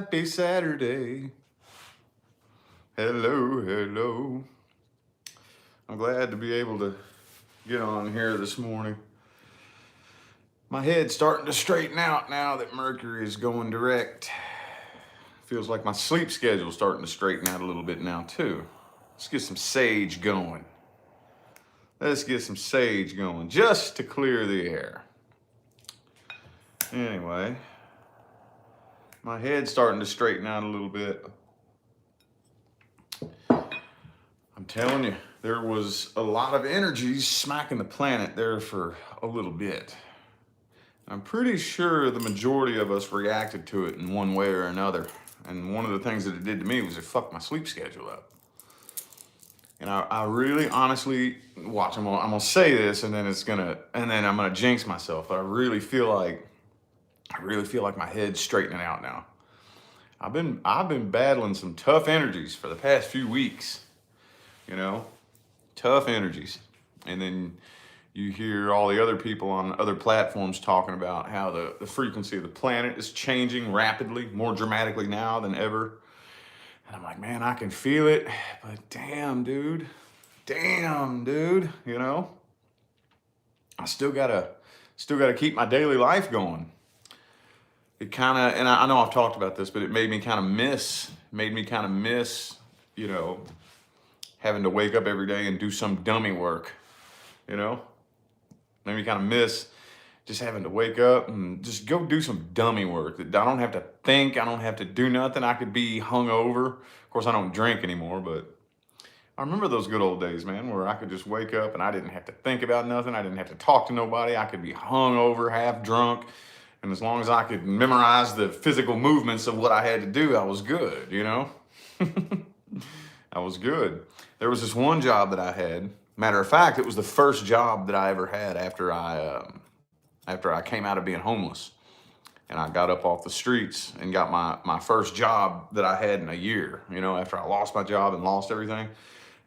Happy Saturday. Hello, hello. I'm glad to be able to get on here this morning. My head's starting to straighten out now that Mercury is going direct. Feels like my sleep schedule's starting to straighten out a little bit now too. Let's get some sage going. Let's get some sage going just to clear the air. Anyway, my head's starting to straighten out a little bit. I'm telling you, there was a lot of energy smacking the planet there for a little bit. I'm pretty sure the majority of us reacted to it in one way or another. And one of the things that it did to me was it fucked my sleep schedule up. And I really honestly, watch, I'm gonna say this and then I'm gonna jinx myself, but I really feel like my head's straightening out now. I've been battling some tough energies for the past few weeks, tough energies. And then you hear all the other people on other platforms talking about how the frequency of the planet is changing rapidly, more dramatically now than ever. And I'm like, man, I can feel it, but damn, dude, I still gotta keep my daily life going. It kind of, and I know I've talked about this, but it made me kind of miss, having to wake up every day and do some dummy work, Made me kind of miss just having to wake up and just go do some dummy work. I don't have to think, I don't have to do nothing. I could be hungover. Of course, I don't drink anymore, but I remember those good old days, man, where I could just wake up and I didn't have to think about nothing. I didn't have to talk to nobody. I could be hungover, half drunk. And as long as I could memorize the physical movements of what I had to do, I was good, I was good. There was this one job that I had. Matter of fact, it was the first job that I ever had after I came out of being homeless. And I got up off the streets and got my first job that I had in a year, after I lost my job and lost everything.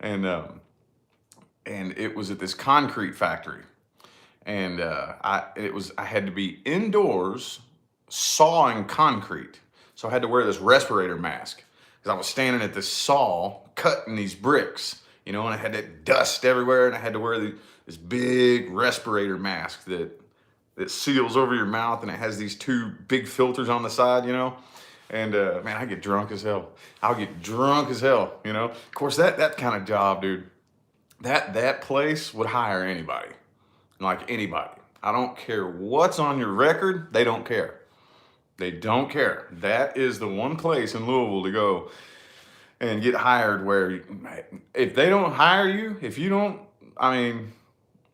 And it was at this concrete factory. And I had to be indoors sawing concrete. So I had to wear this respirator mask because I was standing at this saw cutting these bricks, and I had that dust everywhere, and I had to wear this big respirator mask that seals over your mouth, and it has these two big filters on the side, And man, I get drunk as hell. I'll get drunk as hell, Of course, that kind of job, dude, that place would hire anybody. Like anybody. I don't care what's on your record. They don't care. They don't care. That is the one place in Louisville to go and get hired where if they don't hire you,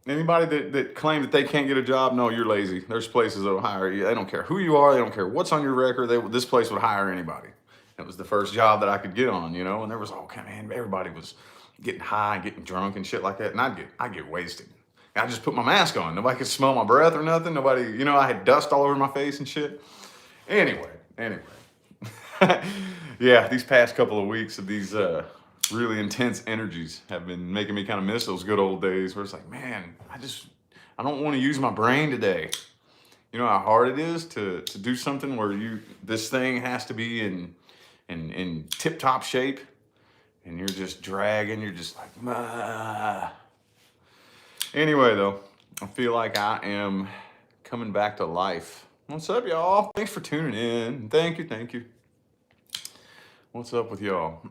anybody that claim that they can't get a job, no, you're lazy. There's places that will hire you. They don't care who you are. They don't care what's on your record. This place would hire anybody. It was the first job that I could get on, and there was everybody was getting high and getting drunk and shit like that. And I'd get wasted. I just put my mask on. Nobody could smell my breath or nothing. Nobody, I had dust all over my face and shit. Anyway. Yeah, these past couple of weeks of these really intense energies have been making me kind of miss those good old days where it's like, man, I don't want to use my brain today. You know how hard it is to do something where this thing has to be in tip-top shape and you're just dragging, you're just like, ah. Anyway, though, I feel like I am coming back to life. What's up, y'all? Thanks for tuning in. Thank you. What's up with y'all?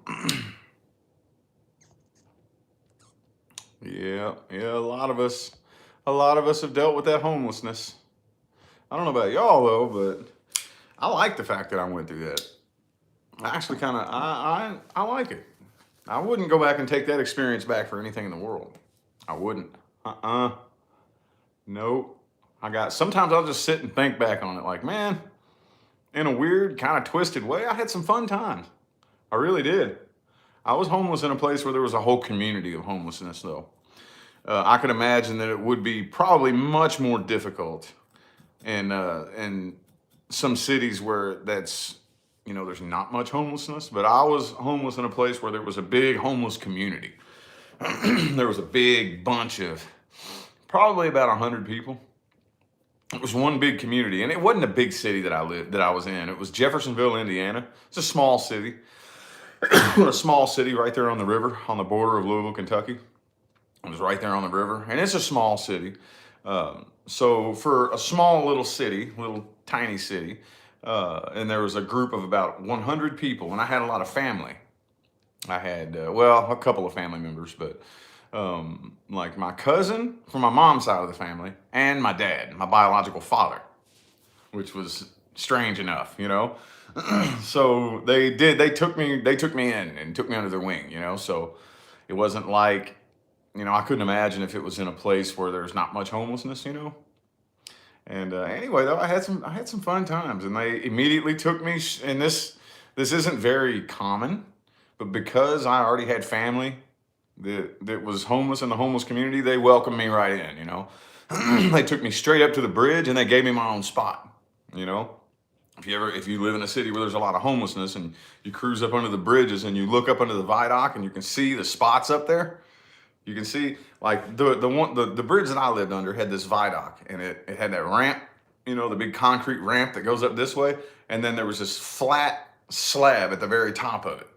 Yeah, a lot of us have dealt with that homelessness. I don't know about y'all, though, but I like the fact that I went through that. I actually kind of, I like it. I wouldn't go back and take that experience back for anything in the world. I wouldn't. Nope. Sometimes I'll just sit and think back on it like, man, in a weird kind of twisted way, I had some fun times. I really did. I was homeless in a place where there was a whole community of homelessness though. I could imagine that it would be probably much more difficult in some cities where there's not much homelessness, but I was homeless in a place where there was a big homeless community. There was a big bunch of probably about 100 people. It was one big community, and it wasn't a big city that I was in. It was Jeffersonville, Indiana. It's a small city, a small city right there on the river, on the border of Louisville, Kentucky. It was right there on the river, and it's a small city. So for a small little city, little tiny city, and there was a group of about 100 people, and I had a lot of family. I had, well, a couple of family members, but like my cousin from my mom's side of the family and my dad, my biological father, which was strange enough, you know. So they took me in and took me under their wing, you know. So it wasn't like, you know, I couldn't imagine if it was in a place where there's not much homelessness, you know. And anyway, though, I had some fun times, and they immediately took me. And this isn't very common, but because I already had family that was homeless in the homeless community, they welcomed me right in. You know, they took me straight up to the bridge, and they gave me my own spot. You know, if you live in a city where there's a lot of homelessness, and you cruise up under the bridges, and you look up under the viaduct, and you can see the spots up there. You can see, like, the bridge that I lived under had this viaduct, and it had that ramp, you know, the big concrete ramp that goes up this way, and then there was this flat slab at the very top of it.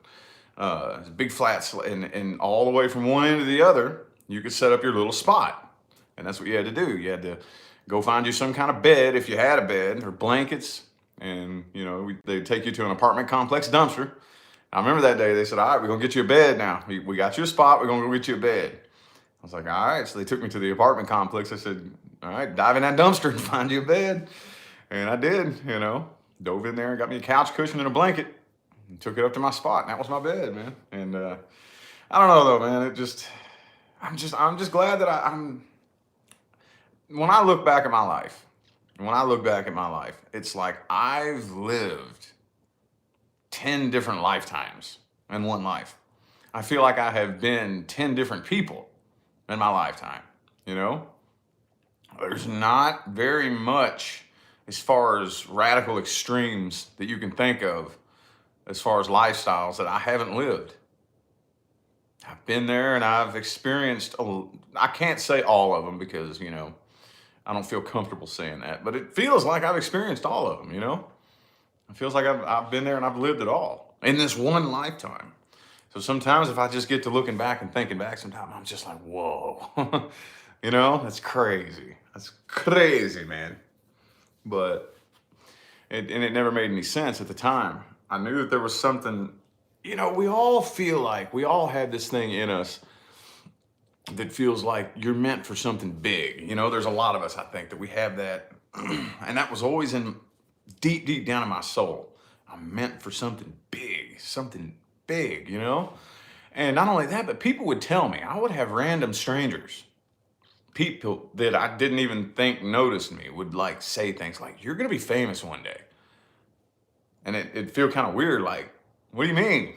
Big flat slab, and all the way from one end to the other, you could set up your little spot, and that's what you had to do. You had to go find you some kind of bed if you had a bed, or blankets, and you know they'd take you to an apartment complex dumpster. I remember that day they said, "All right, we're gonna get you a bed now. We got you a spot. We're gonna go get you a bed." I was like, "All right." So they took me to the apartment complex. I said, "All right, dive in that dumpster and find you a bed." And I did, you know, dove in there and got me a couch cushion and a blanket and took it up to my spot. And that was my bed, man. And I don't know though, man. I'm just glad that when I look back at my life, it's like I've lived 10 different lifetimes in one life. I feel like I have been 10 different people in my lifetime, you know? There's not very much as far as radical extremes that you can think of as far as lifestyles that I haven't lived. I've been there and I've experienced, I can't say all of them because, you know, I don't feel comfortable saying that, but it feels like I've experienced all of them, you know? It feels like I've been there and I've lived it all in this one lifetime. So sometimes if I just get to looking back and thinking back, sometimes I'm just like, whoa, you know, that's crazy. That's crazy, man. But it never made any sense at the time. I knew that there was something, you know, we all feel like we all have this thing in us that feels like you're meant for something big. You know, there's a lot of us, I think, that we have that. And that was always in deep down in my soul. I'm meant for something big, you know? And not only that, but people would tell me, I would have random strangers, people that I didn't even think noticed me, would like say things like, "You're gonna be famous one day." And it'd feel kind of weird, like, what do you mean?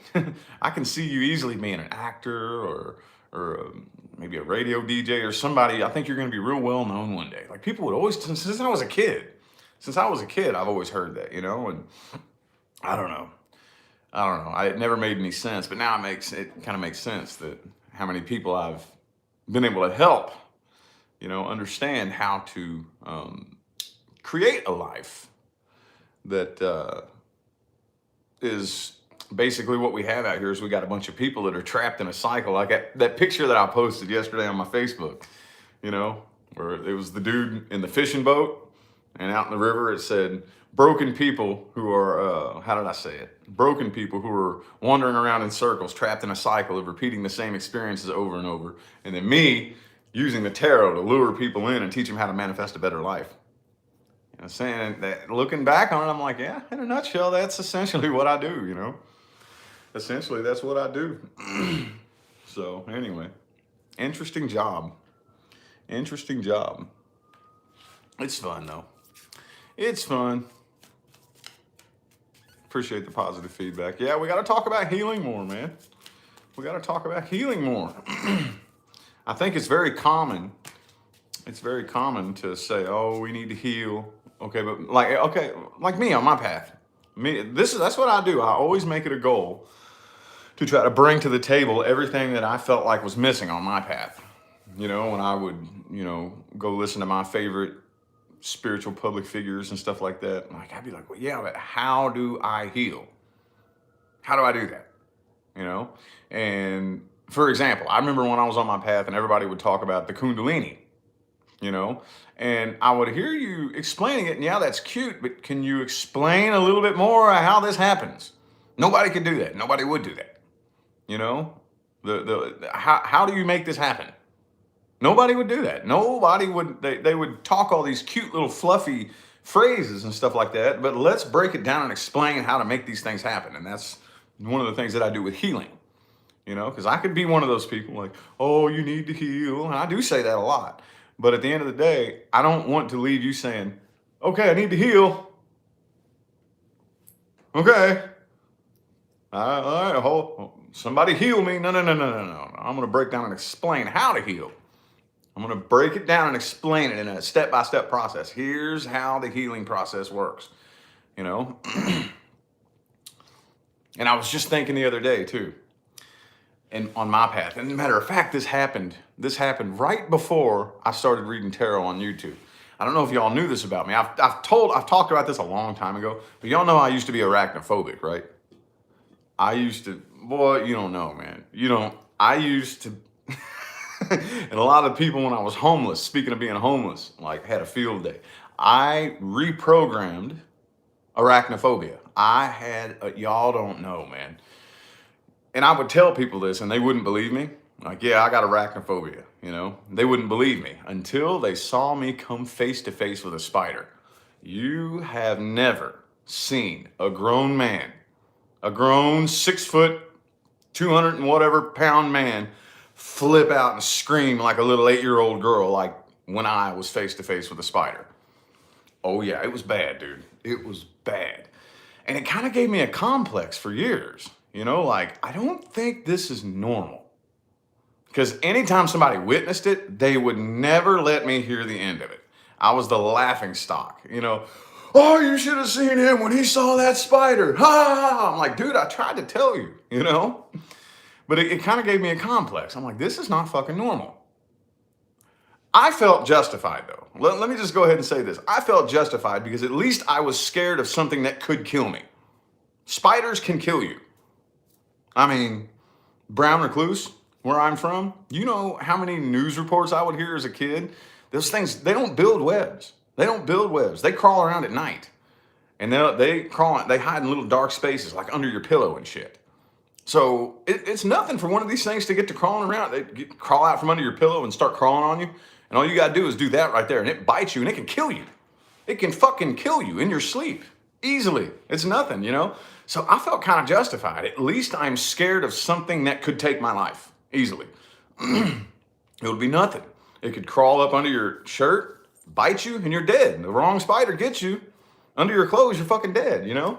I can see you easily being an actor or maybe a radio DJ or somebody. I think you're gonna be real well known one day. Like people would always, since I was a kid, I've always heard that, you know, and I don't know. It never made any sense, but now it kind of makes sense that how many people I've been able to help, you know, understand how to create a life that is basically what we have out here. Is we got a bunch of people that are trapped in a cycle, like that picture that I posted yesterday on my Facebook, you know, where it was the dude in the fishing boat, and out in the river it said, broken people who are, how did I say it? Broken people who are wandering around in circles, trapped in a cycle of repeating the same experiences over and over. And then me using the tarot to lure people in and teach them how to manifest a better life. You know, saying that, looking back on it, I'm like, yeah, in a nutshell, that's essentially what I do, you know? Essentially, that's what I do. So anyway, interesting job. It's fun though. It's fun. Appreciate the positive feedback. Yeah, we got to talk about healing more, man. We got to talk about healing more. I think it's very common. It's very common to say, "Oh, we need to heal." Okay, but like me on my path. That's what I do. I always make it a goal to try to bring to the table everything that I felt like was missing on my path. You know, when I would, you know, go listen to my favorite spiritual public figures and stuff like that. Like, I'd be like, well, yeah, but how do I heal? How do I do that? You know? And for example, I remember when I was on my path and everybody would talk about the Kundalini, you know, and I would hear you explaining it. And yeah, that's cute, but can you explain a little bit more how this happens? Nobody could do that. Nobody would do that. You know, how do you make this happen? Nobody would do that. Nobody would, they would talk all these cute little fluffy phrases and stuff like that, but let's break it down and explain how to make these things happen. And that's one of the things that I do with healing, you know, because I could be one of those people like, oh, you need to heal. And I do say that a lot. But at the end of the day, I don't want to leave you saying, okay, I need to heal. Okay. All right, somebody heal me. No. I'm going to break down and explain how to heal. I'm going to break it down and explain it in a step-by-step process. Here's how the healing process works, you know. And I was just thinking the other day too, and on my path. And matter of fact, this happened right before I started reading tarot on YouTube. I don't know if y'all knew this about me. I've talked about this a long time ago, but y'all know I used to be arachnophobic, right? I used to, boy, you don't know, man. I used to, and a lot of people when I was homeless, speaking of being homeless, like had a field day, I reprogrammed arachnophobia. Y'all don't know, man. And I would tell people this and they wouldn't believe me. Like, yeah, I got arachnophobia, you know. They wouldn't believe me until they saw me come face to face with a spider. You have never seen a grown man, a grown 6 foot, 200 and whatever pound man flip out and scream like a little 8-year-old girl like when I was face to face with a spider. Oh yeah, it was bad, dude. It was bad. And it kind of gave me a complex for years. You know, like, I don't think this is normal. Because anytime somebody witnessed it, they would never let me hear the end of it. I was the laughing stock, you know. Oh, you should have seen him when he saw that spider. Ha ha ha. I'm like, dude, I tried to tell you, you know. But it kind of gave me a complex. I'm like, this is not fucking normal. I felt justified, though. Let me just go ahead and say this. I felt justified because at least I was scared of something that could kill me. Spiders can kill you. I mean, brown recluse, where I'm from, you know how many news reports I would hear as a kid? Those things, they don't build webs. They don't build webs. They crawl around at night. And they hide in little dark spaces, like under your pillow and shit. So it's nothing for one of these things to get to crawling around. They crawl out from under your pillow and start crawling on you. And all you got to do is do that right there. And it bites you and it can kill you. It can fucking kill you in your sleep. Easily. It's nothing, you know? So I felt kind of justified. At least I'm scared of something that could take my life easily. It would be nothing. It could crawl up under your shirt, bite you, and you're dead. The wrong spider gets you under your clothes, you're fucking dead, you know?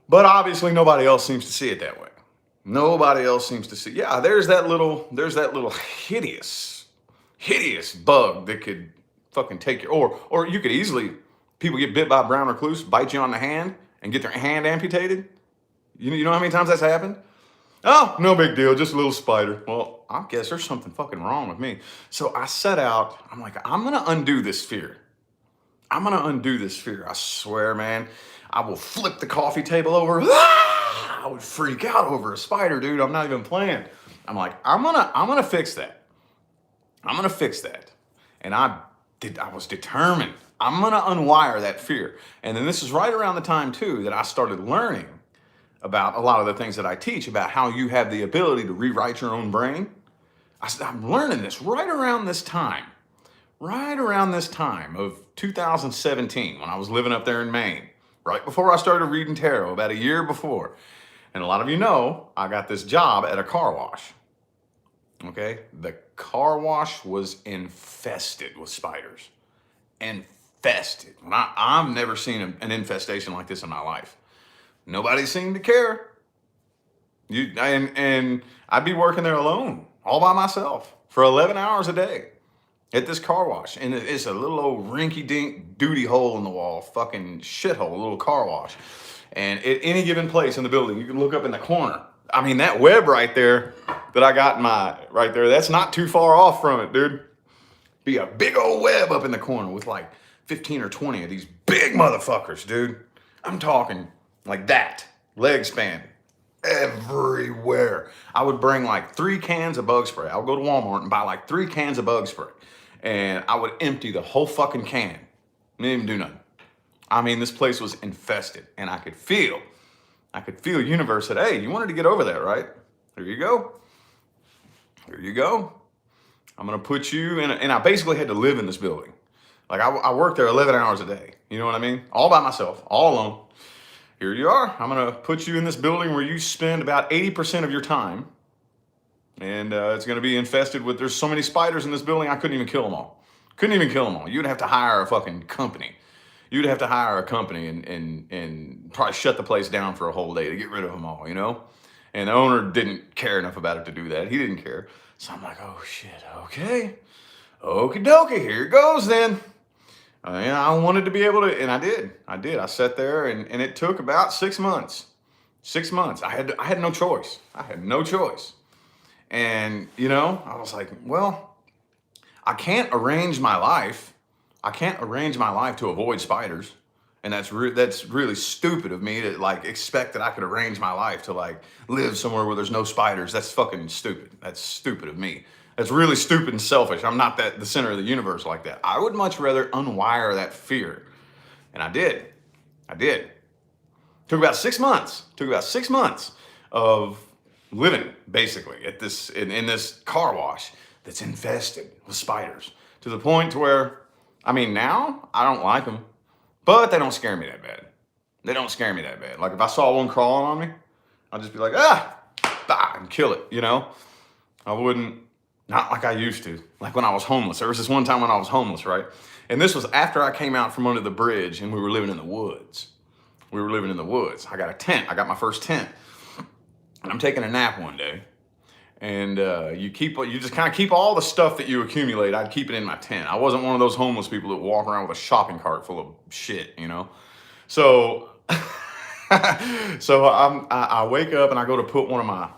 But obviously nobody else seems to see it that way. Nobody else seems to see. Yeah, there's that little hideous bug that could fucking take you, or you could easily, people get bit by a brown recluse, bite you on the hand and get their hand amputated. You know how many times that's happened? Oh, no big deal, just a little spider. Well, I guess there's something fucking wrong with me. So I set out, I'm like, I'm gonna undo this fear. I'm gonna undo this fear. I swear, man, I will flip the coffee table over. I would freak out over a spider, dude. I'm not even playing. I'm like, I'm gonna fix that. I'm gonna fix that. And I was determined. I'm gonna unwire that fear. And then this is right around the time too that I started learning about a lot of the things that I teach about how you have the ability to rewrite your own brain. I'm learning this right around this time of 2017 when I was living up there in Maine, right before I started reading tarot, about a year before. And a lot of you know, I got this job at a car wash. Okay, the car wash was infested with spiders. Infested. I've never seen an infestation like this in my life. Nobody seemed to care. And I'd be working there alone, all by myself, for 11 hours a day at this car wash. And it's a little old rinky-dink duty hole in the wall, fucking shithole, a little car wash. And at any given place in the building, you can look up in the corner. I mean, that web right there that I got right there, that's not too far off from it, dude. Be a big old web up in the corner with like 15 or 20 of these big motherfuckers, dude. I'm talking like that, leg span, everywhere. I would bring like 3 cans of bug spray. I would go to Walmart and buy like 3 cans of bug spray. And I would empty the whole fucking can. Didn't even do nothing. I mean, this place was infested, and I could feel universe said, hey, you wanted to get over there, right? Here you go. Here you go. I'm gonna put you in, and I basically had to live in this building. Like I worked there 11 hours a day. You know what I mean? All by myself, all alone. Here you are. I'm gonna put you in this building where you spend about 80% of your time. And it's gonna be infested with, there's so many spiders in this building, I couldn't even kill them all. Couldn't even kill them all. You'd have to hire a fucking company. You'd have to hire a company and probably shut the place down for a whole day to get rid of them all, you know? And the owner didn't care enough about it to do that. He didn't care. So I'm like, oh shit, okay. Okie dokie, here it goes then. And I wanted to be able to, and I did. I sat there and it took about 6 months. 6 months. I had no choice. I had no choice. And, you know, I was like, well, I can't arrange my life. I can't arrange my life to avoid spiders. And that's really stupid of me to like expect that I could arrange my life to like live somewhere where there's no spiders. That's fucking stupid. That's stupid of me. That's really stupid and selfish. I'm not the center of the universe like that. I would much rather unwire that fear. And I did. Took about 6 months. Took about 6 months of living basically at this in this car wash that's infested with spiders, to the point to where, I mean, now I don't like them, but they don't scare me that bad. They don't scare me that bad. Like if I saw one crawling on me, I'd just be like, and kill it, you know? I wouldn't, not like I used to, like when I was homeless. There was this one time when I was homeless, right? And this was after I came out from under the bridge and we were living in the woods. I got a tent. I got my first tent. And I'm taking a nap one day. And you just kind of keep all the stuff that you accumulate. I'd keep it in my tent. I wasn't one of those homeless people that walk around with a shopping cart full of shit, you know? So, I wake up and I go to put one of my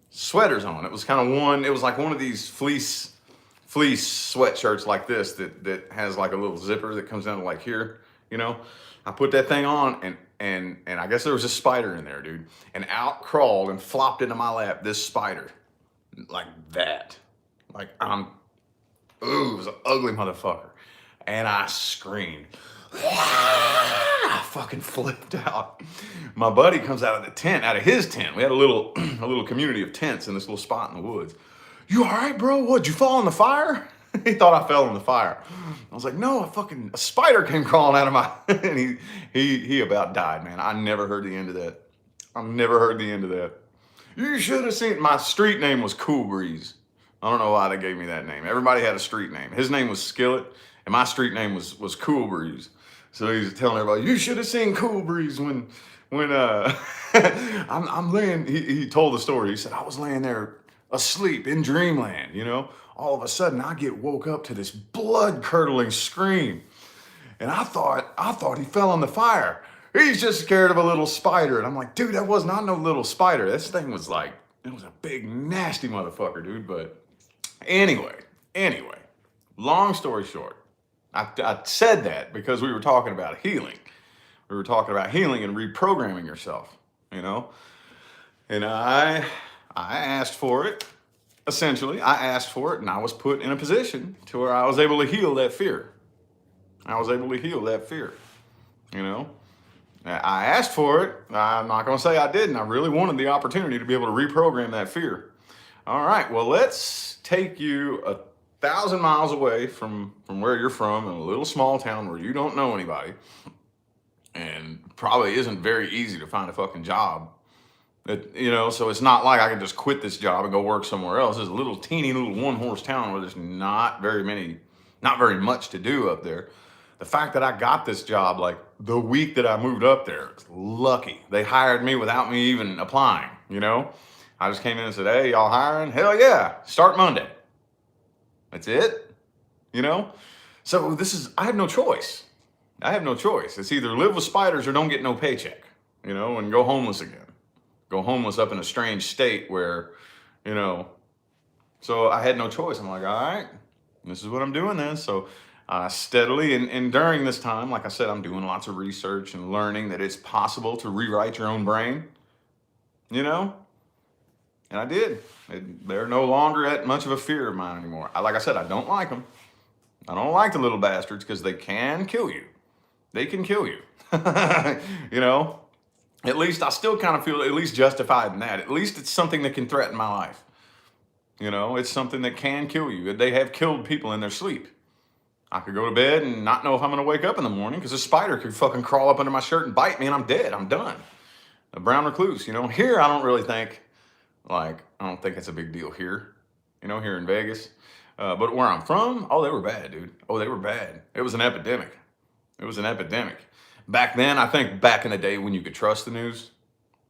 sweaters on. It was like one of these fleece sweatshirts like this that has like a little zipper that comes down to like here, you know? I put that thing on and I guess there was a spider in there, dude. And out crawled and flopped into my lap this spider. Like that. Like it was an ugly motherfucker. And I screamed. I fucking flipped out. My buddy comes out of his tent. We had a little community of tents in this little spot in the woods. You all right, bro? What'd you fall in the fire? He thought I fell in the fire. I was like, no, a spider came crawling out of my, and he about died, man. I never heard the end of that. You should have seen, my street name was Cool Breeze. I don't know why they gave me that name. Everybody had a street name. His name was Skillet, and my street name was Cool Breeze. So he's telling everybody, you should have seen Cool Breeze when I'm laying, he told the story. He said, I was laying there asleep in dreamland, you know? All of a sudden I get woke up to this blood curdling scream. And I thought he fell in the fire. He's just scared of a little spider. And I'm like, dude, that was not no little spider. This thing was like, it was a big, nasty motherfucker, dude. But anyway, long story short, I said that because we were talking about healing. We were talking about healing and reprogramming yourself, you know? And I asked for it. Essentially, I asked for it and I was put in a position to where I was able to heal that fear. You know? I asked for it. I'm not going to say I didn't. I really wanted the opportunity to be able to reprogram that fear. All right, well, let's take you 1,000 miles away from where you're from, in a little small town where you don't know anybody and probably isn't very easy to find a fucking job. You know, so it's not like I can just quit this job and go work somewhere else. It's a little teeny little one-horse town where there's not very much to do up there. The fact that I got this job like the week that I moved up there, it's lucky. They hired me without me even applying, you know? I just came in and said, hey, y'all hiring? Hell yeah, start Monday. That's it, you know? So I have no choice. It's either live with spiders or don't get no paycheck, you know, and go homeless again. Go homeless up in a strange state where, you know, so I had no choice. I'm like, all right, this is what I'm doing then. So steadily. And during this time, like I said, I'm doing lots of research and learning that it's possible to rewrite your own brain, you know? And I did. They're no longer at much of a fear of mine anymore. Like I said, I don't like them. I don't like the little bastards because they can kill you. They can kill you. You know? At least I still kind of feel at least justified in that. At least it's something that can threaten my life. You know, it's something that can kill you. They have killed people in their sleep. I could go to bed and not know if I'm going to wake up in the morning because a spider could fucking crawl up under my shirt and bite me and I'm dead. I'm done. A brown recluse, you know. Here, I don't really think, I don't think it's a big deal here, you know, here in Vegas. But where I'm from, oh, they were bad, dude. Oh, they were bad. It was an epidemic. It was an epidemic. Back then, I think back in the day when you could trust the news,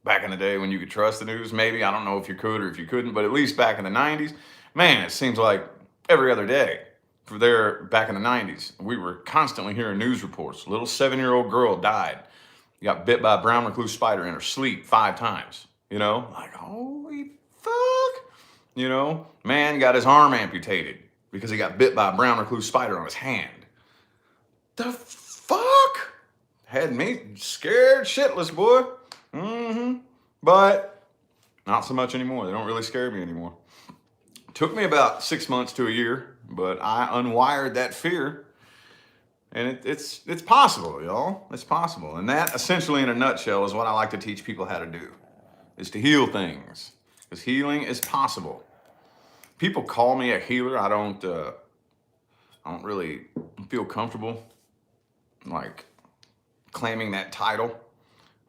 maybe, I don't know if you could or if you couldn't, but at least back in the 90s, man, it seems like every other day. Back in the 90s, we were constantly hearing news reports. A little 7-year-old girl died. Got bit by a brown recluse spider in her sleep 5 times. You know, like, holy fuck. You know, man got his arm amputated because he got bit by a brown recluse spider on his hand. The fuck? Had me scared shitless, boy. But not so much anymore. They don't really scare me anymore. Took me about 6 months to a year, but I unwired that fear, and it's possible, y'all. It's possible, and that essentially, in a nutshell, is what I like to teach people how to do: is to heal things, because healing is possible. People call me a healer. I don't really feel comfortable like claiming that title.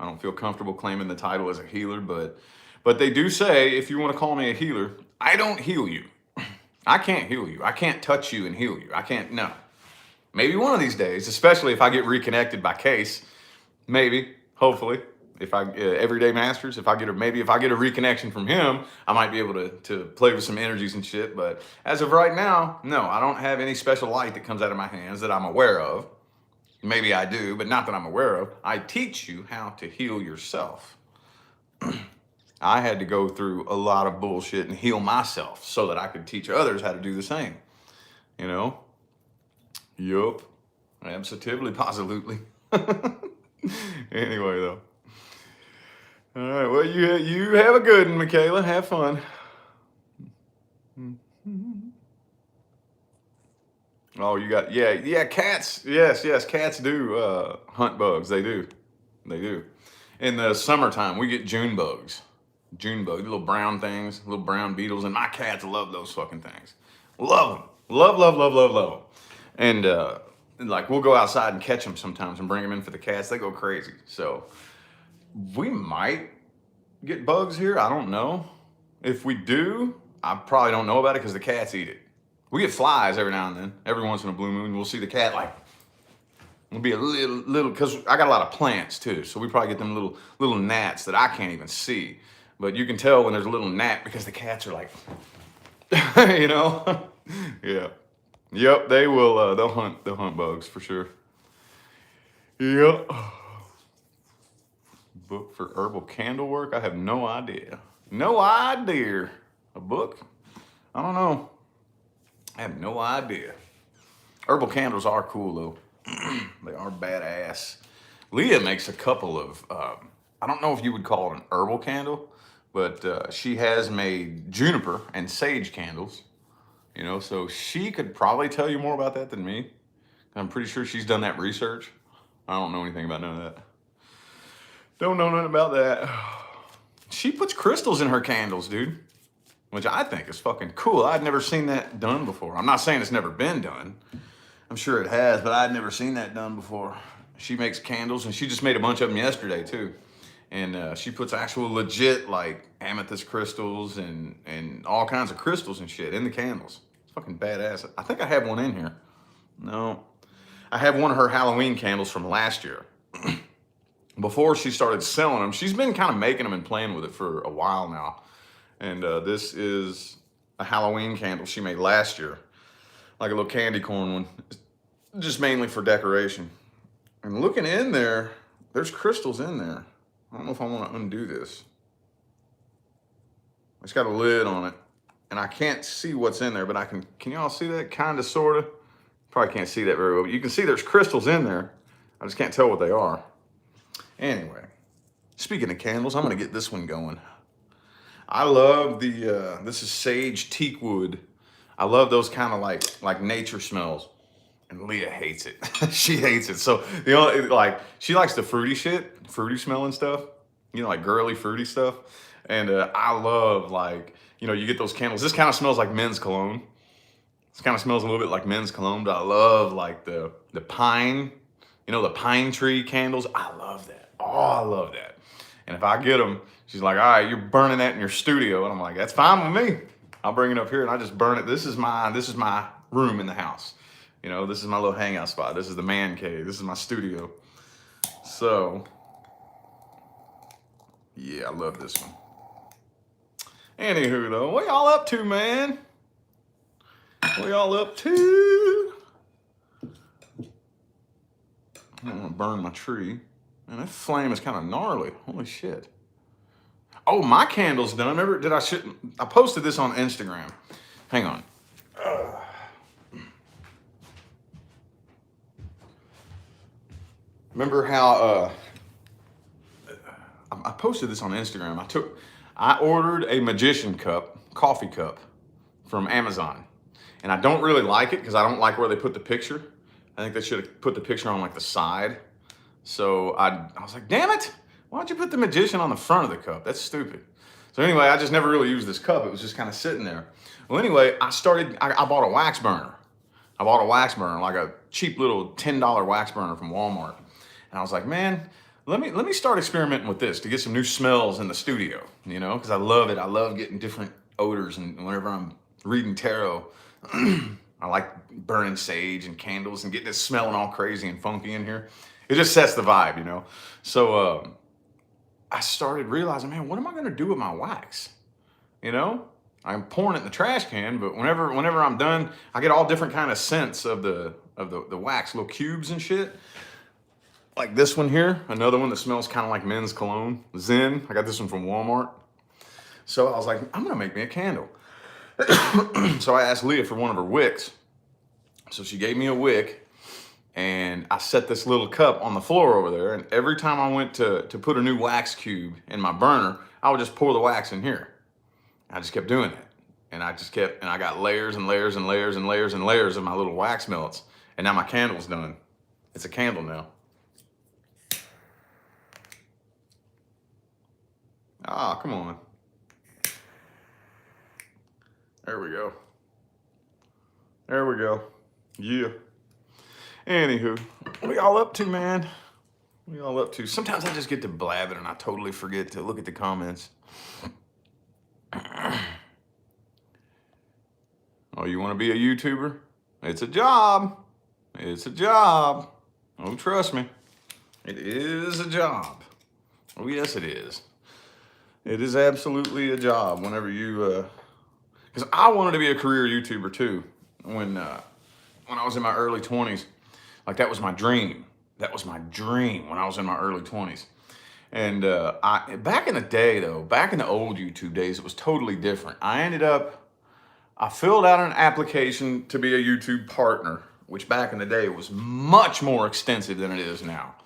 I don't feel comfortable claiming the title as a healer, but they do say if you want to call me a healer, I don't heal you. I can't heal you. I can't touch you and heal you. I can't, no. Maybe one of these days, especially if I get reconnected by Case, maybe, hopefully, if I, Everyday Masters, if I get a reconnection from him, I might be able to play with some energies and shit. But as of right now, no, I don't have any special light that comes out of my hands that I'm aware of. Maybe I do, but not that I'm aware of. I teach you how to heal yourself. I had to go through a lot of bullshit and heal myself so that I could teach others how to do the same. You know? Yup. Absolutely, positively. Anyway, though. All right, well, you have a good one, Michaela. Have fun. Oh, you got, yeah, cats. Yes, cats do hunt bugs. They do. In the summertime, we get June bugs, little brown things, little brown beetles, and my cats love those fucking things. Love them. Love them. And like, we'll go outside and catch them sometimes and bring them in for the cats. They go crazy. So we might get bugs here. I don't know. If we do, I probably don't know about it because the cats eat it. We get flies every now and then. Every once in a blue moon, we'll see the cat, like, it'll be a little, because I got a lot of plants too. So we probably get them little gnats that I can't even see. But you can tell when there's a little gnat because the cats are like, you know? Yeah. Yep, they will, they'll hunt bugs for sure. Yep. Book for herbal candle work? I have no idea. A book? I don't know. I have no idea. Herbal candles are cool though. They are badass. Leah makes a couple of, I don't know if you would call it an herbal candle, but she has made juniper and sage candles. You know, so she could probably tell you more about that than me. I'm pretty sure she's done that research. I don't know anything about none of that. Don't know nothing about that. She puts crystals in her candles, dude, which I think is fucking cool. I'd never seen that done before. I'm not saying it's never been done. I'm sure it has, but I'd never seen that done before. She makes candles, and she just made a bunch of them yesterday, too. And she puts actual legit, like, amethyst crystals and all kinds of crystals and shit in the candles. It's fucking badass. I think I have one in here. No. I have one of her Halloween candles from last year. Before she started selling them, she's been kind of making them and playing with it for a while now. And this is a Halloween candle she made last year. Like a little candy corn one. Just mainly for decoration. And looking in there, there's crystals in there. I don't know if I want to undo this. It's got a lid on it. And I can't see what's in there, but can y'all see that? Kind of, sort of. Probably can't see that very well, but you can see there's crystals in there. I just can't tell what they are. Anyway, speaking of candles, I'm gonna get this one going. I love the, this is sage teak wood. I love those kind of like nature smells. And Leah hates it. She hates it. So the only, like, she likes the fruity shit, fruity smelling stuff, you know, like girly fruity stuff. And I love, like, you know, you get those candles. This kind of smells like men's cologne. This kind of smells a little bit like men's cologne, but I love like the pine, you know, the pine tree candles. I love that. Oh, I love that. And if I get them, she's like, all right, you're burning that in your studio. And I'm like, that's fine with me. I'll bring it up here and I just burn it. This is my room in the house. You know, this is my little hangout spot. This is the man cave. This is my studio. So, yeah, I love this one. Anywho, though, what y'all up to, man? What y'all up to? I don't want to burn my tree. Man, that flame is kind of gnarly. Holy shit. Oh, my candle's done. Remember, I posted this on Instagram. Hang on. Remember how I posted this on Instagram. I ordered a magician cup, coffee cup from Amazon. And I don't really like it because I don't like where they put the picture. I think they should have put the picture on like the side. So I was like, damn it, why don't you put the magician on the front of the cup? That's stupid. So anyway, I just never really used this cup. It was just kind of sitting there. Well, anyway, I bought a wax burner. I bought a wax burner, like a cheap little $10 wax burner from Walmart. And I was like, man, let me start experimenting with this to get some new smells in the studio, you know, because I love it. I love getting different odors, and whenever I'm reading tarot, I like burning sage and candles and getting it smelling all crazy and funky in here. It just sets the vibe, you know. So I started realizing, man, what am I gonna do with my wax? You know, I'm pouring it in the trash can, but whenever I'm done, I get all different kind of scents of the wax, little cubes and shit. Like this one here, another one that smells kind of like men's cologne, Zen. I got this one from Walmart. So I was like, I'm gonna make me a candle. So I asked Leah for one of her wicks. So she gave me a wick, and I set this little cup on the floor over there, and every time I went to put a new wax cube in my burner, I would just pour the wax in here. I just kept doing it. And I got layers and layers and layers and layers and layers of my little wax melts. And now my candle's done. It's a candle now. Ah, come on. There we go. There we go. Yeah. Anywho, what y'all up to, man? What y'all up to? Sometimes I just get to blabbing and I totally forget to look at the comments. Oh, you want to be a YouTuber? It's a job. It's a job. Oh, trust me. It is a job. Oh, yes, it is. It is absolutely a job whenever you, because I wanted to be a career YouTuber too when I was in my early 20s. Like, that was my dream. That was my dream when I was in my early 20s. And back in the day though, back in the old YouTube days, it was totally different. I filled out an application to be a YouTube partner, which back in the day was much more extensive than it is now.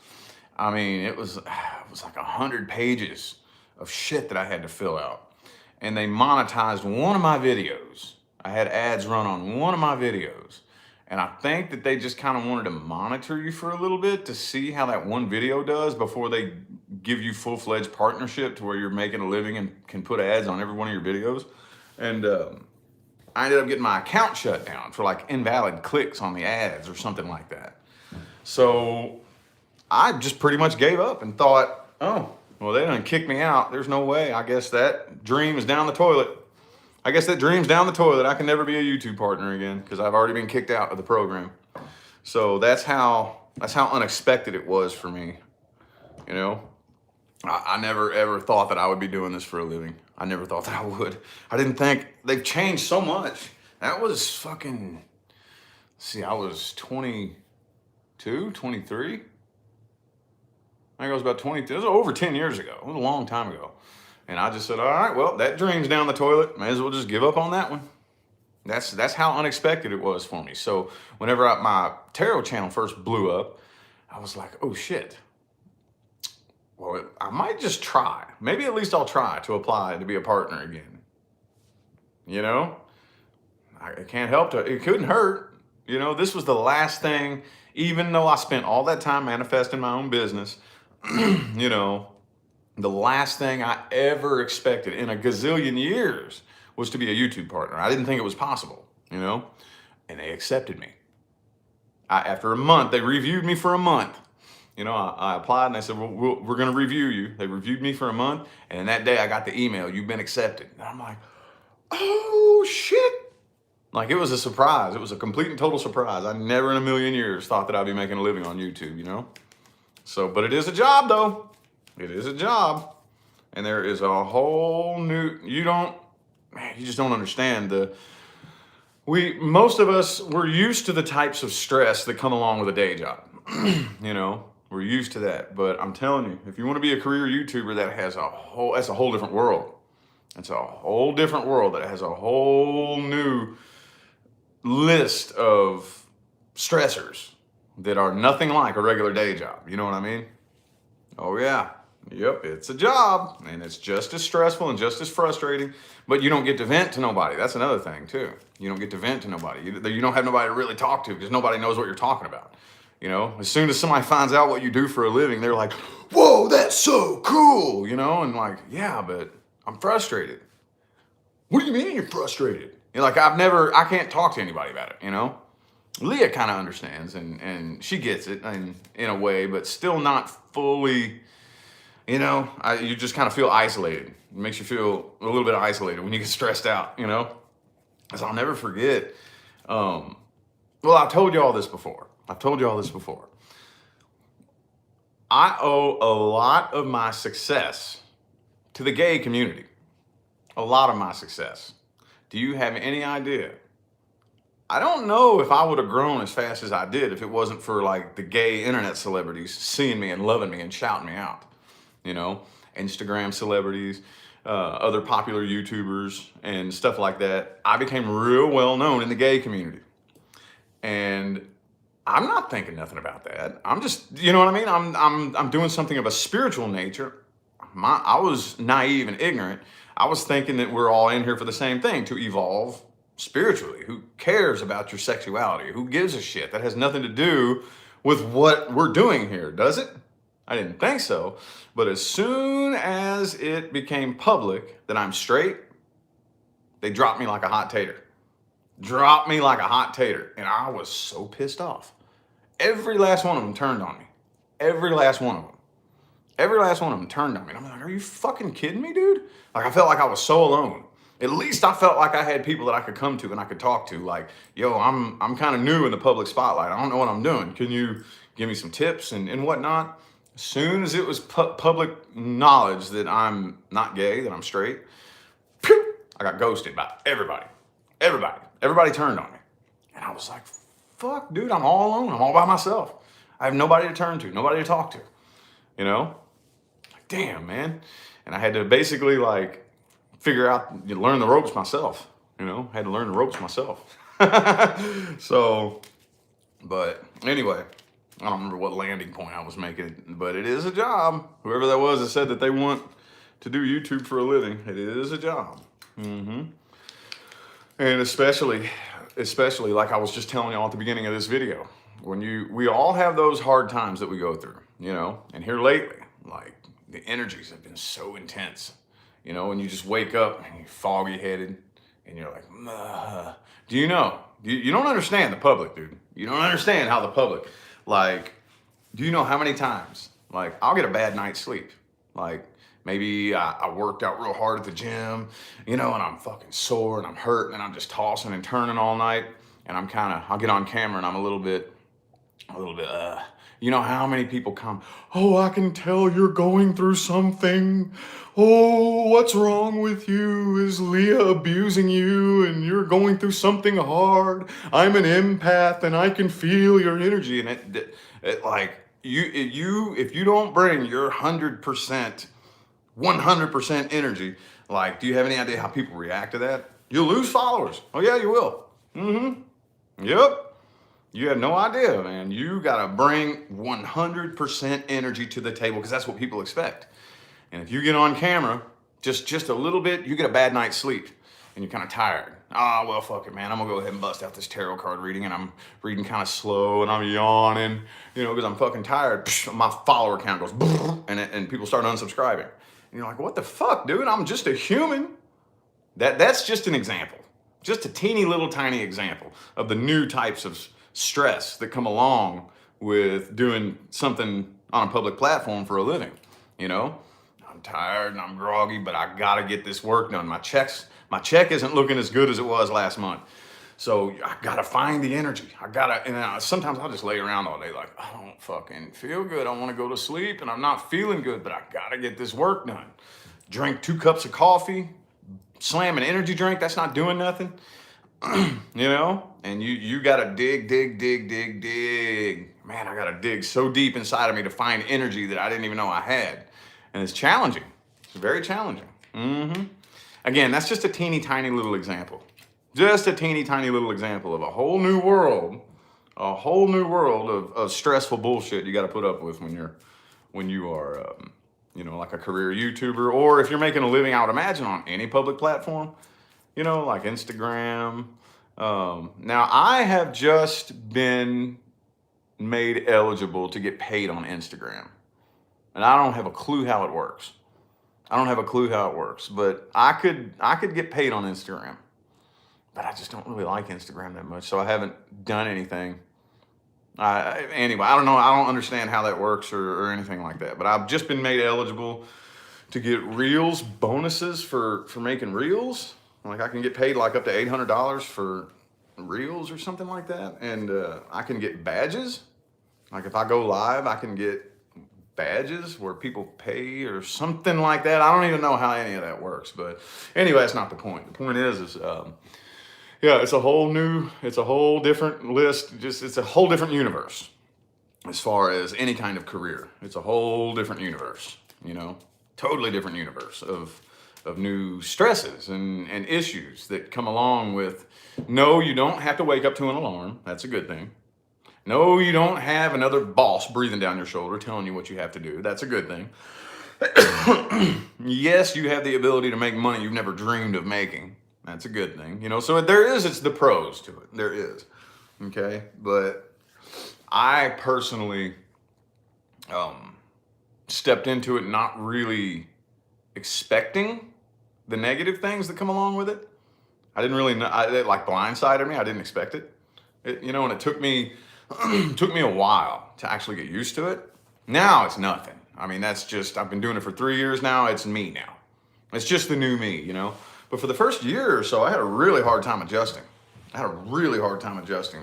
I mean, it was like 100 pages of shit that I had to fill out. And they monetized one of my videos. I had ads run on one of my videos. And I think that they just kind of wanted to monitor you for a little bit to see how that one video does before they give you full-fledged partnership to where you're making a living and can put ads on every one of your videos. And I ended up getting my account shut down for like invalid clicks on the ads or something like that. So I just pretty much gave up and thought, oh, well, they done kicked me out. There's no way. I guess that dream is down the toilet. I guess that dream's down the toilet. I can never be a YouTube partner again because I've already been kicked out of the program. So that's how unexpected it was for me. You know, I never ever thought that I would be doing this for a living. I never thought that I would. I didn't think they've changed so much. That was fucking, see, I was 22, 23. I think I was about 22. It was over 10 years ago. It was a long time ago. And I just said, all right, well, that dream's down the toilet. May as well just give up on that one. That's how unexpected it was for me. So whenever my tarot channel first blew up, I was like, oh shit. Well, I might just try. Maybe at least I'll try to apply to be a partner again. You know, I can't help to, it couldn't hurt. You know, this was the last thing, even though I spent all that time manifesting my own business, you know, the last thing I ever expected in a gazillion years was to be a YouTube partner. I didn't think it was possible, you know, and they accepted me. After a month, they reviewed me for a month. You know, I applied and they said, well, we're going to review you. They reviewed me for a month. And that day I got the email, you've been accepted. And I'm like, oh shit. Like it was a surprise. It was a complete and total surprise. I never in a million years thought that I'd be making a living on YouTube, you know? So, but it is a job though. It is a job. And there is a whole new, you just don't understand most of us, we're used to the types of stress that come along with a day job. You know, we're used to that. But I'm telling you, if you want to be a career YouTuber, that's a whole different world. It's a whole different world that has a whole new list of stressors that are nothing like a regular day job. You know what I mean? Oh yeah. Yep, it's a job and it's just as stressful and just as frustrating, but you don't get to vent to nobody. That's another thing too. You don't get to vent to nobody. You don't have nobody to really talk to because nobody knows what you're talking about. You know, as soon as somebody finds out what you do for a living, they're like, whoa, that's so cool, you know? And like, yeah, but I'm frustrated. What do you mean you're frustrated? You're like, I can't talk to anybody about it, you know? Leah kind of understands and she gets it in a way, but still not fully, you know, you just kind of feel isolated. It makes you feel a little bit isolated when you get stressed out, you know? Because I'll never forget, well, I've told you all this before. I owe a lot of my success to the gay community. A lot of my success. Do you have any idea? I don't know if I would have grown as fast as I did if it wasn't for like the gay internet celebrities seeing me and loving me and shouting me out. You know, Instagram celebrities, other popular YouTubers and stuff like that. I became real well known in the gay community. And I'm not thinking nothing about that. I'm just, you know what I mean? I'm doing something of a spiritual nature. I was naive and ignorant. I was thinking that we're all in here for the same thing, to evolve spiritually. Who cares about your sexuality? Who gives a shit? That has nothing to do with what we're doing here, does it? I didn't think so. But as soon as it became public that I'm straight, they dropped me like a hot tater. Dropped me like a hot tater. And I was so pissed off. Every last one of them turned on me. Every last one of them. Every last one of them turned on me. And I'm like, are you fucking kidding me, dude? Like, I felt like I was so alone. At least I felt like I had people that I could come to and I could talk to. Like, yo, I'm kind of new in the public spotlight. I don't know what I'm doing. Can you give me some tips and whatnot? As soon as it was public knowledge that I'm not gay, that I'm straight, pew, I got ghosted by everybody. Everybody turned on me. And I was like, fuck, dude, I'm all alone. I'm all by myself. I have nobody to turn to, nobody to talk to, you know? Like, damn, man. And I had to basically like figure out, learn the ropes myself, you know? Had to learn the ropes myself. So, but anyway, I don't remember what landing point I was making, but it is a job. Whoever that was that said that they want to do YouTube for a living, it is a job. And especially like I was just telling y'all at the beginning of this video, when we all have those hard times that we go through, you know, and here lately, like the energies have been so intense, you know, and you just wake up and you're foggy headed and you're like, do you know, you don't understand the public, dude. You don't understand how the public, like, do you know how many times, like, I'll get a bad night's sleep. Like, maybe I worked out real hard at the gym, you know, and I'm fucking sore and I'm hurting and I'm just tossing and turning all night. And I'll get on camera and I'm a little bit, you know how many people come, oh, I can tell you're going through something. Oh, what's wrong with you? Is Leah abusing you and you're going through something hard? I'm an empath and I can feel your energy. And it like, if you don't bring your 100% energy, like, do you have any idea how people react to that? You'll lose followers. Oh yeah, you will. Yep. You have no idea, man. You gotta bring 100% energy to the table because that's what people expect. And if you get on camera, just a little bit, you get a bad night's sleep and you're kind of tired. Ah, well, fuck it, man. I'm gonna go ahead and bust out this tarot card reading, and I'm reading kind of slow, and I'm yawning, because I'm fucking tired. My follower count goes, and people start unsubscribing. And you're like, what the fuck, dude? I'm just a human. That's just an example, just a teeny little tiny example of the new types of stress that come along with doing something on a public platform for a living. I'm tired and I'm groggy, but I gotta get this work done. My check isn't looking as good as it was last month. So I gotta find the energy. And sometimes I'll just lay around all day like, I don't fucking feel good. I wanna go to sleep and I'm not feeling good, but I gotta get this work done. Drink 2 cups of coffee, slam an energy drink, that's not doing nothing. And you gotta dig. Man, I gotta dig so deep inside of me to find energy that I didn't even know I had. And it's challenging. It's very challenging. Again, that's just a teeny tiny little example. Just a teeny tiny little example of a whole new world of stressful bullshit you gotta put up with when you are like a career YouTuber, or if you're making a living, I would imagine, on any public platform, like Instagram. Now, I have just been made eligible to get paid on Instagram, and I don't have a clue how it works. But I could get paid on Instagram, but I just don't really like Instagram that much, so I haven't done anything. Anyway, I don't know. I don't understand how that works or anything like that, but I've just been made eligible to get Reels bonuses for making Reels. Like, I can get paid like up to $800 for Reels or something like that. And I can get badges. Like, if I go live, I can get badges where people pay or something like that. I don't even know how any of that works. But anyway, that's not the point. The point is it's a whole different list. It's a whole different universe as far as any kind of career. It's a whole different universe, totally different universe of new stresses and issues that come along with. No, you don't have to wake up to an alarm. That's a good thing. No, you don't have another boss breathing down your shoulder telling you what you have to do. That's a good thing. Yes, you have the ability to make money you've never dreamed of making. That's a good thing. So it's the pros to it. There is. Okay. But I personally stepped into it not really expecting the negative things that come along with it. I didn't really know. It like blindsided me. I didn't expect it. And it took me a while to actually get used to it. Now it's nothing. I mean, I've been doing it for 3 years now. It's me now. It's just the new me, But for the first year or so, I had a really hard time adjusting.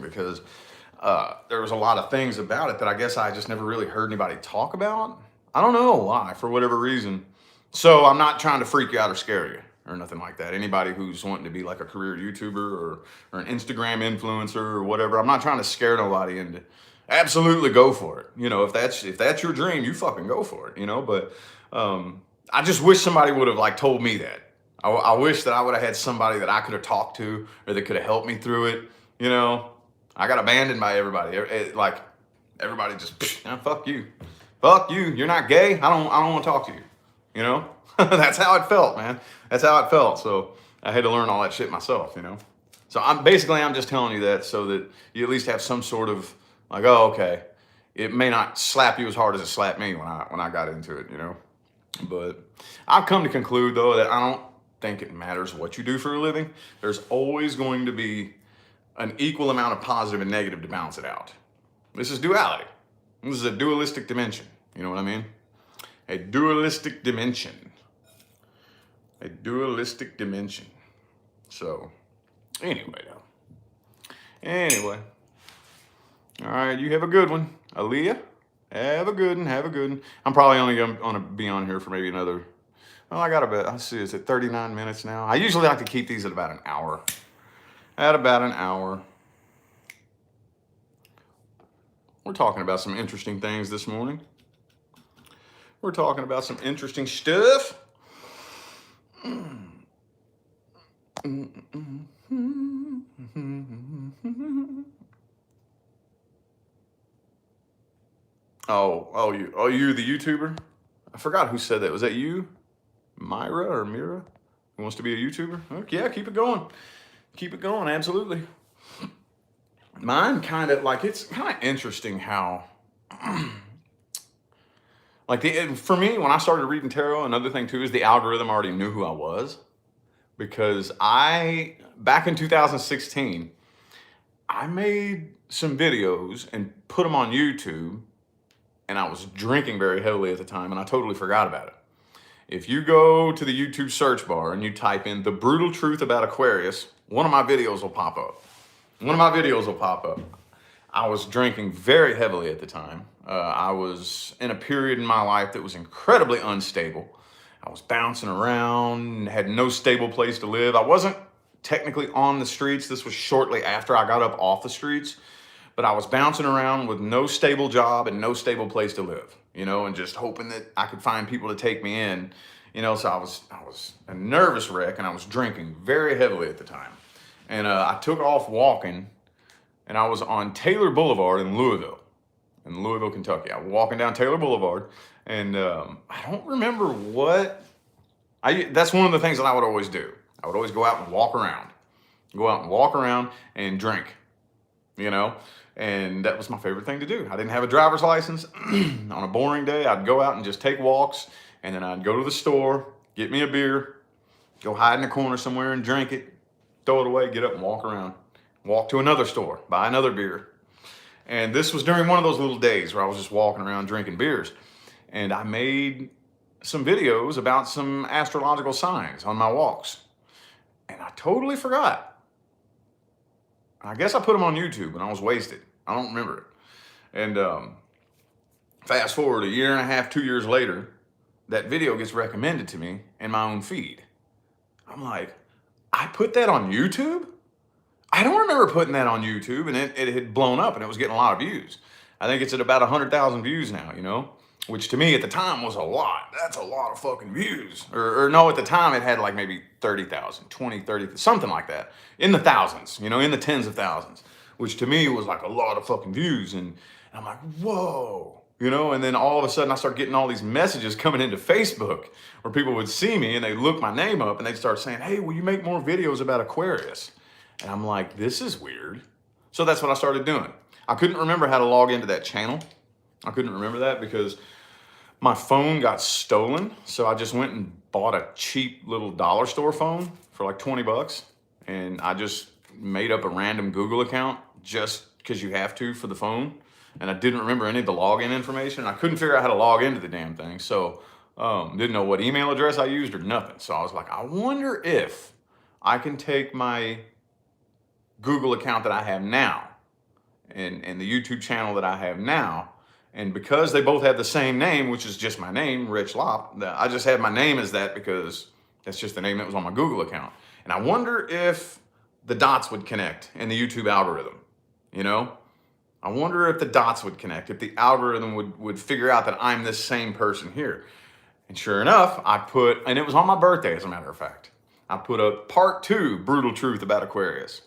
Because there was a lot of things about it that I guess I just never really heard anybody talk about. I don't know why, for whatever reason. So I'm not trying to freak you out or scare you or nothing like that. Anybody who's wanting to be like a career YouTuber or an Instagram influencer or whatever, I'm not trying to scare nobody into absolutely go for it. If that's your dream, you fucking go for it, But I just wish somebody would have like told me that. I wish that I would have had somebody that I could have talked to or that could have helped me through it. I got abandoned by everybody. Like, everybody just, fuck you. You're not gay. I don't want to talk to you. That's how it felt, man. That's how it felt. So I had to learn all that shit myself, So I'm just telling you that so that you at least have some sort of like, oh, okay. It may not slap you as hard as it slapped me when I got into it, But I've come to conclude, though, that I don't think it matters what you do for a living. There's always going to be an equal amount of positive and negative to balance it out. This is duality. This is a dualistic dimension. You know what I mean? A dualistic dimension. So, anyway. All right, you have a good one. Aaliyah, have a good one. I'm probably only going to be on here for maybe another, I got about, let's see, is it 39 minutes now? I usually like to keep these at about an hour. We're talking about some interesting things this morning. We're talking about some interesting stuff. You the YouTuber? I forgot who said that. Was that you? Myra or Mira? Who wants to be a YouTuber? Okay, yeah, keep it going. Keep it going, absolutely. Mine kind of like, it's kind of interesting how, like, for me, when I started reading tarot, another thing too is the algorithm already knew who I was. Because back in 2016, I made some videos and put them on YouTube, and I was drinking very heavily at the time, and I totally forgot about it. If you go to the YouTube search bar and you type in "The Brutal Truth About Aquarius," one of my videos will pop up. I was drinking very heavily at the time. I was in a period in my life that was incredibly unstable. I was bouncing around, had no stable place to live. I wasn't technically on the streets. This was shortly after I got up off the streets, but I was bouncing around with no stable job and no stable place to live, and just hoping that I could find people to take me in, so I was a nervous wreck, and I was drinking very heavily at the time. And I took off walking, and I was on Taylor Boulevard in Louisville, Kentucky. I was walking down Taylor Boulevard, and I don't remember what, that's one of the things that I would always do. I would always go out and walk around and drink, and that was my favorite thing to do. I didn't have a driver's license. On a boring day, I'd go out and just take walks, and then I'd go to the store, get me a beer, go hide in a corner somewhere and drink it, throw it away, get up and walk around, walk to another store, buy another beer. And this was during one of those little days where I was just walking around drinking beers. And I made some videos about some astrological signs on my walks. And I totally forgot. I guess I put them on YouTube and I was wasted. I don't remember it. And fast forward a year and a half, 2 years later, that video gets recommended to me in my own feed. I'm like, I put that on YouTube? I don't remember putting that on YouTube, and it had blown up and it was getting a lot of views. I think it's at about 100,000 views now, which to me at the time was a lot. That's a lot of fucking views. Or no, at the time it had like maybe 30,000, 20, 30, something like that. In the thousands, in the tens of thousands, which to me was like a lot of fucking views. And I'm like, whoa, and then all of a sudden I start getting all these messages coming into Facebook where people would see me and they look my name up and they'd start saying, hey, will you make more videos about Aquarius? And I'm like, this is weird. So that's what I started doing. I couldn't remember how to log into that channel. I couldn't remember that because my phone got stolen. So I just went and bought a cheap little dollar store phone for like 20 bucks. And I just made up a random Google account just because you have to for the phone. And I didn't remember any of the login information. I couldn't figure out how to log into the damn thing. So didn't know what email address I used or nothing. So I was like, I wonder if I can take my Google account that I have now and the YouTube channel that I have now, and because they both have the same name, which is just my name, Rich Lopp, I just had my name as that because that's just the name that was on my Google account. And I wonder if the dots would connect in the YouTube algorithm, I wonder if the dots would connect, if the algorithm would figure out that I'm this same person here. And sure enough, and it was on my birthday, as a matter of fact, I put a part 2 Brutal Truth About Aquarius.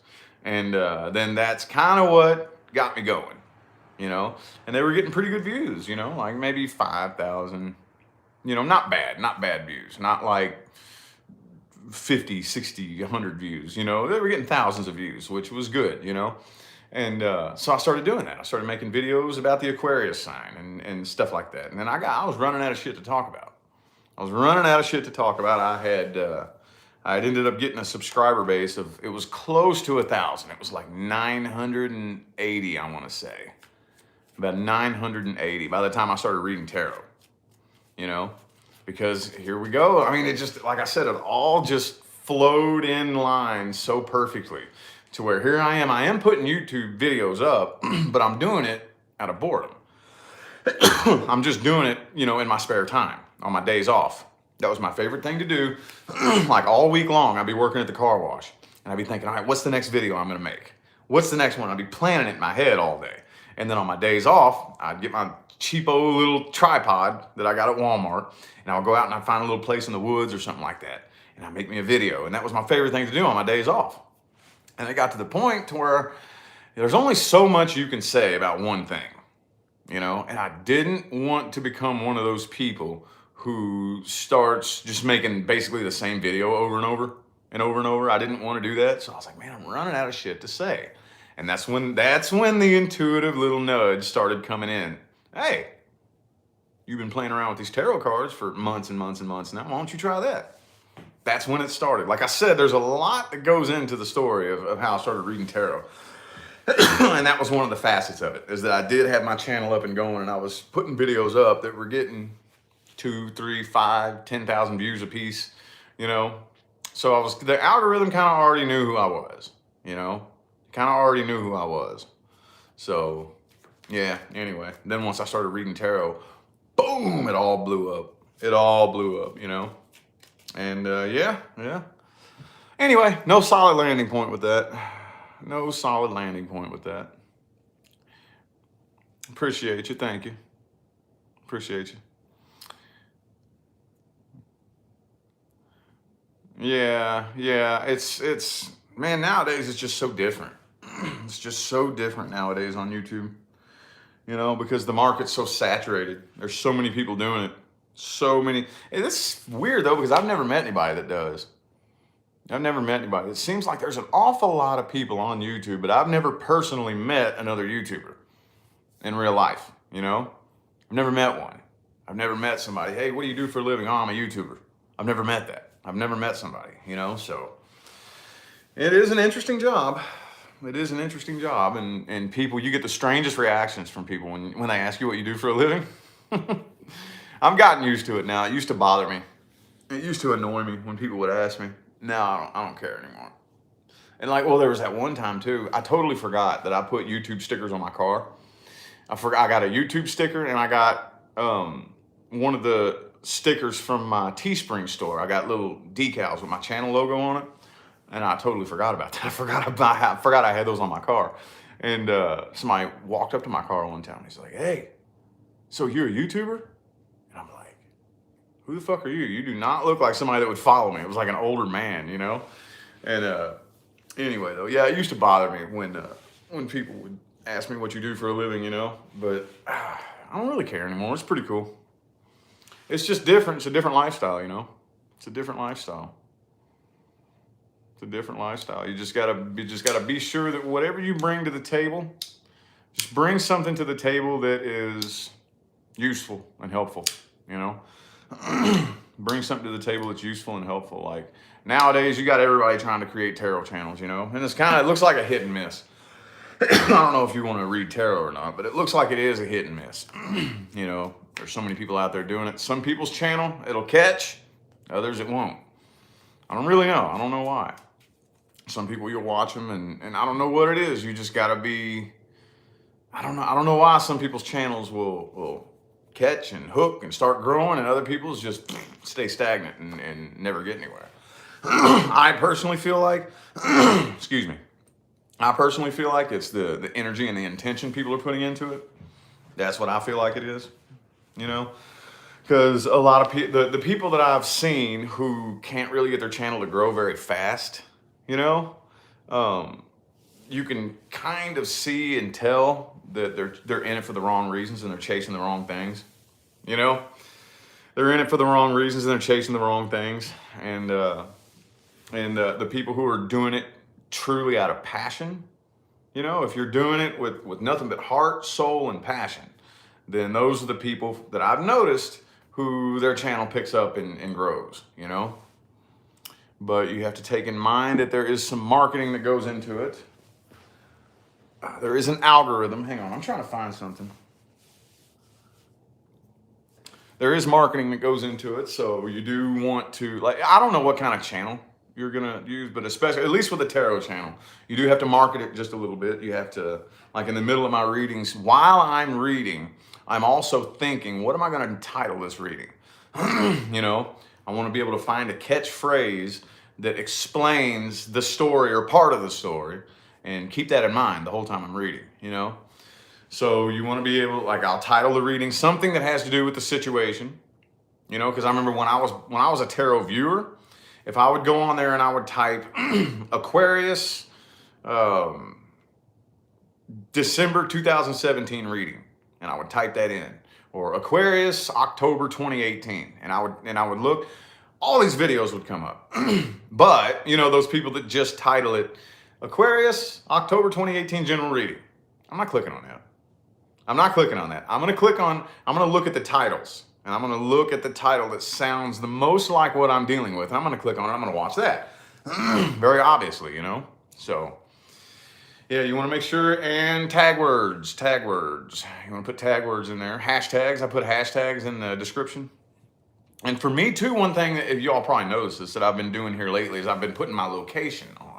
And then that's kind of what got me going, and they were getting pretty good views, like maybe 5,000, not bad views, not like 50, 60, 100 views, they were getting thousands of views, which was good, and so I started doing that. I started making videos about the Aquarius sign and stuff like that. And then I was running out of shit to talk about. I ended up getting a subscriber base of, it was close to 1,000. It was like 980, I want to say. About 980 by the time I started reading tarot, because here we go. I mean, it just, like I said, it all just flowed in line so perfectly to where here I am putting YouTube videos up, but I'm doing it out of boredom. I'm just doing it, in my spare time, on my days off. That was my favorite thing to do. Like all week long, I'd be working at the car wash and I'd be thinking, all right, what's the next video I'm gonna make? What's the next one? I'd be planning it in my head all day. And then on my days off, I'd get my cheapo little tripod that I got at Walmart, and I'll go out and I'd find a little place in the woods or something like that. and I make me a video. And that was my favorite thing to do on my days off. And it got to the point to where there's only so much you can say about one thing, you know? And I didn't want to become one of those people who starts just making basically the same video over and over and over and over. I didn't want to do that. So I was like, man, I'm running out of shit to say. And that's when the intuitive little nudge started coming in. Hey, you've been playing around with these tarot cards for months and months and months now. Why don't you try that? That's when it started. Like I said, there's a lot that goes into the story of how I started reading tarot. And that was one of the facets of it, is that I did have my channel up and going, and I was putting videos up that were getting 2, 3, 5, 10,000 views a piece, you know? So the algorithm kind of already knew who I was, you know? Kind of already knew who I was. So yeah, anyway, then once I started reading tarot, boom, it all blew up. It all blew up, you know? And yeah. Anyway, no solid landing point with that. No solid landing point with that. Appreciate you. Thank you. Appreciate you. Yeah. It's man, nowadays it's just so different. It's just so different nowadays on YouTube, you know, because the market's so saturated. There's so many people doing it. So many. It's weird though, because I've never met anybody that does. I've never met anybody. It seems like there's an awful lot of people on YouTube, but I've never personally met another YouTuber in real life, you know? I've never met one. I've never met somebody, hey, what do you do for a living? Oh, I'm a YouTuber. I've never met that. I've never met somebody, you know? So it is an interesting job. It is an interesting job. And people, you get the strangest reactions from people when they ask you what you do for a living. I've gotten used to it now. It used to bother me. It used to annoy me when people would ask me. Now I don't care anymore. And like, well, there was that one time too. I totally forgot that I put YouTube stickers on my car. I got a YouTube sticker, and I got one of the stickers from my Teespring store. I got little decals with my channel logo on it, and I totally forgot about that. I forgot I had those on my car. And somebody walked up to my car one time. And he's like, "Hey, so you're a YouTuber?" And I'm like, "Who the fuck are you? You do not look like somebody that would follow me." It was like an older man, you know? And anyway, though, yeah, it used to bother me when people would ask me what you do for a living, you know? But I don't really care anymore. It's pretty cool. It's just different. It's a different lifestyle, you know? It's a different lifestyle. It's a different lifestyle. You just gotta be sure that whatever you bring to the table, just bring something to the table that is useful and helpful, you know? Bring something to the table that's useful and helpful. Like nowadays, you got everybody trying to create tarot channels, you know? And it looks like a hit and miss. I don't know if you want to read tarot or not, but it looks like it is a hit and miss. You know, there's so many people out there doing it. Some people's channel, it'll catch, others it won't. I don't really know. I don't know why. Some people, you'll watch them and I don't know what it is. You just gotta be, I don't know why some people's channels will catch and hook and start growing, and other people's just stay stagnant and never get anywhere. I personally feel like, excuse me, I personally feel like it's the energy and the intention people are putting into it. That's what I feel like it is, you know? Because a lot of people, the people that I've seen who can't really get their channel to grow very fast, you know, you can kind of see and tell that they're in it for the wrong reasons and they're chasing the wrong things, you know? They're in it for the wrong reasons and they're chasing the wrong things. And the people who are doing it truly out of passion, you know, if you're doing it with nothing but heart, soul, and passion, then those are the people that I've noticed who their channel picks up and grows, you know? But you have to take in mind that there is some marketing that goes into it. There is an algorithm. Hang on, I'm trying to find something. There is marketing that goes into it, so you do want to, like, I don't know what kind of channel you're gonna use, but especially, at least with the tarot channel, you do have to market it just a little bit. You have to, like in the middle of my readings, while I'm reading, I'm also thinking, what am I gonna entitle this reading? You know, I wanna be able to find a catchphrase that explains the story or part of the story, and keep that in mind the whole time I'm reading, you know? So you wanna be able, like, I'll title the reading something that has to do with the situation, you know, because I remember when I was a tarot viewer, if I would go on there and I would type Aquarius December 2017 reading, and I would type that in, or Aquarius October 2018, and I would look, all these videos would come up. But you know, those people that just title it Aquarius October 2018 general reading, I'm not clicking on that. I'm not clicking on that. I'm going to look at the titles, and I'm going to look at the title that sounds the most like what I'm dealing with. And I'm going to click on it. I'm going to watch that. Very obviously, you know? So, yeah, you want to make sure, and tag words. You want to put tag words in there. Hashtags. I put hashtags in the description. And for me too, one thing that, if you all probably noticed this, that I've been doing here lately is I've been putting my location on.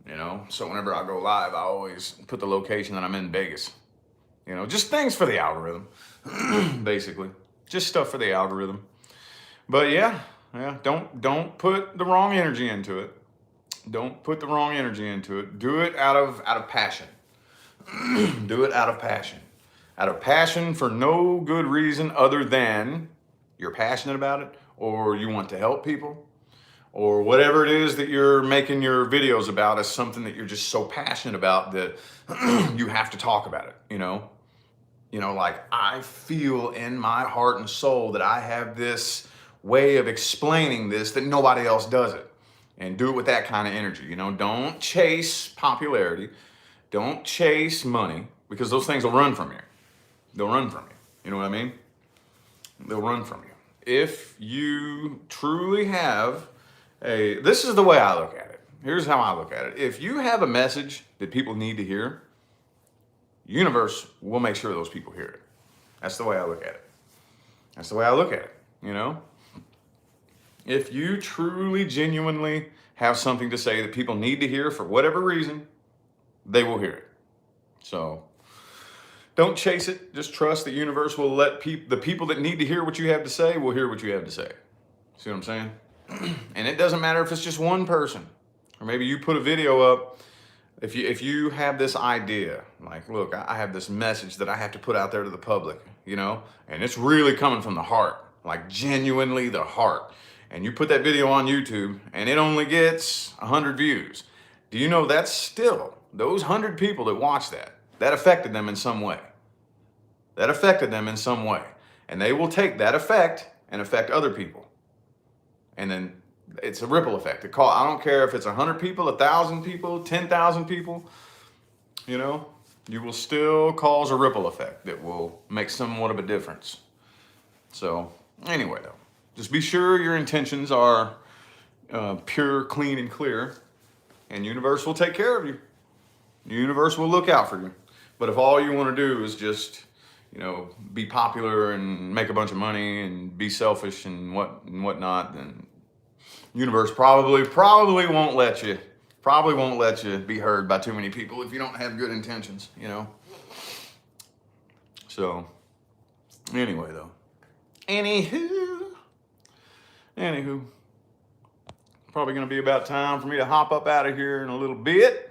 You know, so whenever I go live, I always put the location that I'm in Vegas. You know, just things for the algorithm, basically, just stuff for the algorithm. But yeah, don't put the wrong energy into it. Don't put the wrong energy into it. Do it out of passion. Do it out of passion. Out of passion for no good reason other than you're passionate about it, or you want to help people, or whatever it is that you're making your videos about is something that you're just so passionate about that you have to talk about it, you know? You know, like, I feel in my heart and soul that I have this way of explaining this that nobody else does it. And do it with that kind of energy, you know? Don't chase popularity. Don't chase money, because those things will run from you. They'll run from you. You know what I mean? They'll run from you. If you truly have this is the way I look at it. Here's how I look at it. If you have a message that people need to hear, universe will make sure those people hear it. That's the way I look at it. That's the way I look at it, you know? If you truly, genuinely have something to say that people need to hear for whatever reason, they will hear it. So don't chase it. Just trust the universe will let the people that need to hear what you have to say will hear what you have to say. See what I'm saying? And it doesn't matter if it's just one person, or maybe you put a video up. If you have this idea, like, look, I have this message that I have to put out there to the public, you know, and it's really coming from the heart, like genuinely the heart. And you put that video on YouTube and it only gets 100 views. Do you know that's still, those 100 people that watch that affected them in some way. That affected them in some way. And they will take that effect and affect other people. And then it's a ripple effect. I don't care if it's 100 people, 1,000 people, 10,000 people, you know, you will still cause a ripple effect that will make somewhat of a difference. So anyway, though, just be sure your intentions are pure, clean, and clear, and universe will take care of you. The universe will look out for you. But if all you want to do is just, you know, be popular and make a bunch of money and be selfish and whatnot, then universe probably won't let you be heard by too many people if you don't have good intentions, you know. So anyway, though, anywho, probably gonna be about time for me to hop up out of here in a little bit.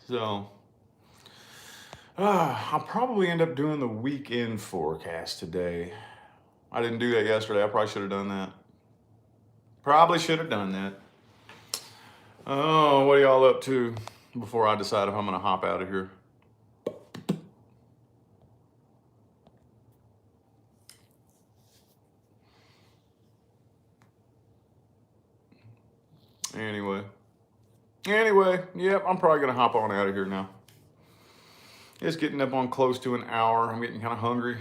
So I'll probably end up doing the weekend forecast today. I didn't do that yesterday. I probably should have done that. Oh, what are y'all up to before I decide if I'm gonna hop out of here? Anyway, yep, I'm probably gonna hop on out of here now. It's getting up on close to an hour. I'm getting kind of hungry.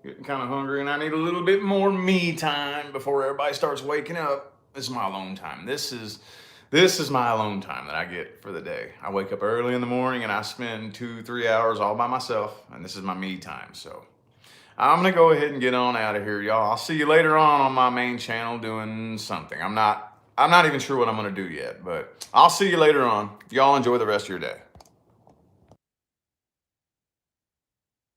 And I need a little bit more me time before everybody starts waking up. This is my alone time. This is my alone time that I get for the day. I wake up early in the morning and I spend 2-3 hours all by myself, and this is my me time. So I'm gonna go ahead and get on out of here, y'all. I'll see you later on my main channel doing something. I'm not even sure what I'm gonna do yet, but I'll see you later on. Y'all enjoy the rest of your day.